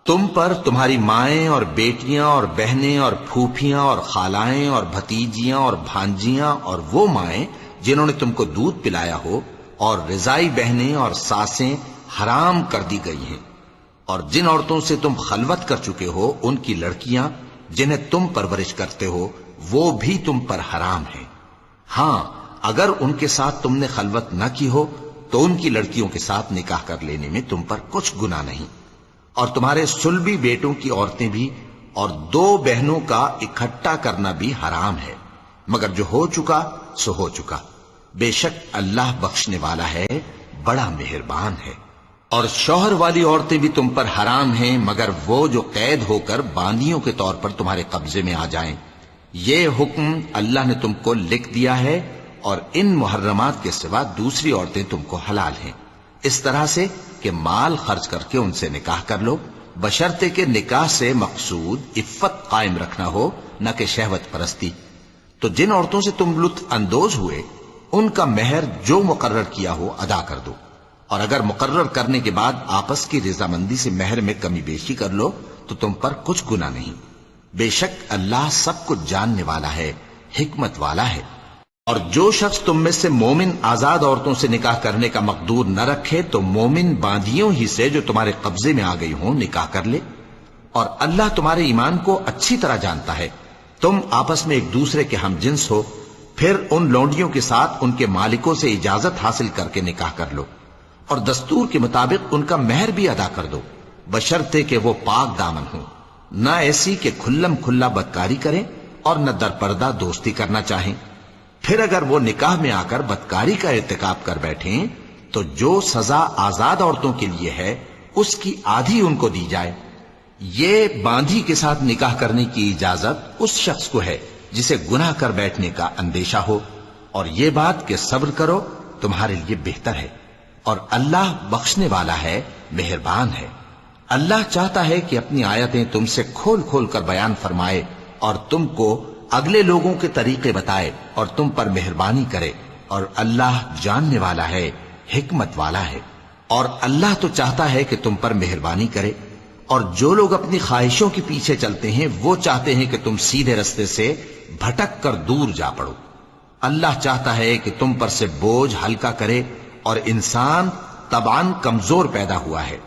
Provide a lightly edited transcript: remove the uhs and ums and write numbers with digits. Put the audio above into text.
تم پر تمہاری مائیں اور بیٹیاں اور بہنیں اور پھوپھیاں اور خالائیں اور بھتیجیاں اور بھانجیاں اور وہ مائیں جنہوں نے تم کو دودھ پلایا ہو اور رضائی بہنیں اور ساسیں حرام کر دی گئی ہیں، اور جن عورتوں سے تم خلوت کر چکے ہو ان کی لڑکیاں جنہیں تم پرورش کرتے ہو وہ بھی تم پر حرام ہیں۔ ہاں اگر ان کے ساتھ تم نے خلوت نہ کی ہو تو ان کی لڑکیوں کے ساتھ نکاح کر لینے میں تم پر کچھ گناہ نہیں، اور تمہارے صلبی بیٹوں کی عورتیں بھی اور دو بہنوں کا اکٹھا کرنا بھی حرام ہے، مگر جو ہو چکا سو ہو چکا، بے شک اللہ بخشنے والا ہے، بڑا مہربان ہے۔ اور شوہر والی عورتیں بھی تم پر حرام ہیں مگر وہ جو قید ہو کر باندیوں کے طور پر تمہارے قبضے میں آ جائیں، یہ حکم اللہ نے تم کو لکھ دیا ہے، اور ان محرمات کے سوا دوسری عورتیں تم کو حلال ہیں، اس طرح سے کہ مال خرچ کر کے ان سے نکاح کر لو، بشرطے کہ نکاح سے مقصود عفت قائم رکھنا ہو، نہ کہ شہوت پرستی۔ تو جن عورتوں سے تم لطف اندوز ہوئے ان کا مہر جو مقرر کیا ہو ادا کر دو، اور اگر مقرر کرنے کے بعد آپس کی رضامندی سے مہر میں کمی بیشی کر لو تو تم پر کچھ گناہ نہیں، بے شک اللہ سب کچھ جاننے والا ہے، حکمت والا ہے۔ اور جو شخص تم میں سے مومن آزاد عورتوں سے نکاح کرنے کا مقدور نہ رکھے تو مومن باندیوں ہی سے جو تمہارے قبضے میں آ گئی ہوں نکاح کر لے، اور اللہ تمہارے ایمان کو اچھی طرح جانتا ہے۔ تم آپس میں ایک دوسرے کے ہم جنس ہو، پھر ان لونڈیوں کے ساتھ ان کے مالکوں سے اجازت حاصل کر کے نکاح کر لو، اور دستور کے مطابق ان کا مہر بھی ادا کر دو، بشرطے کہ وہ پاک دامن ہوں، نہ ایسی کہ کھلم کھلا بدکاری کریں اور نہ درپردہ دوستی کرنا چاہیں۔ پھر اگر وہ نکاح میں آ کر بدکاری کا ارتکاب کر بیٹھیں تو جو سزا آزاد عورتوں کے لیے ہے اس کی آدھی ان کو دی جائے۔ یہ باندھی کے ساتھ نکاح کرنے کی اجازت اس شخص کو ہے جسے گناہ کر بیٹھنے کا اندیشہ ہو، اور یہ بات کہ صبر کرو تمہارے لیے بہتر ہے، اور اللہ بخشنے والا ہے، مہربان ہے۔ اللہ چاہتا ہے کہ اپنی آیتیں تم سے کھول کھول کر بیان فرمائے اور تم کو اگلے لوگوں کے طریقے بتائے اور تم پر مہربانی کرے، اور اللہ جاننے والا ہے، حکمت والا ہے۔ اور اللہ تو چاہتا ہے کہ تم پر مہربانی کرے، اور جو لوگ اپنی خواہشوں کے پیچھے چلتے ہیں وہ چاہتے ہیں کہ تم سیدھے رستے سے بھٹک کر دور جا پڑو۔ اللہ چاہتا ہے کہ تم پر سے بوجھ ہلکا کرے، اور انسان طبعاً کمزور پیدا ہوا ہے۔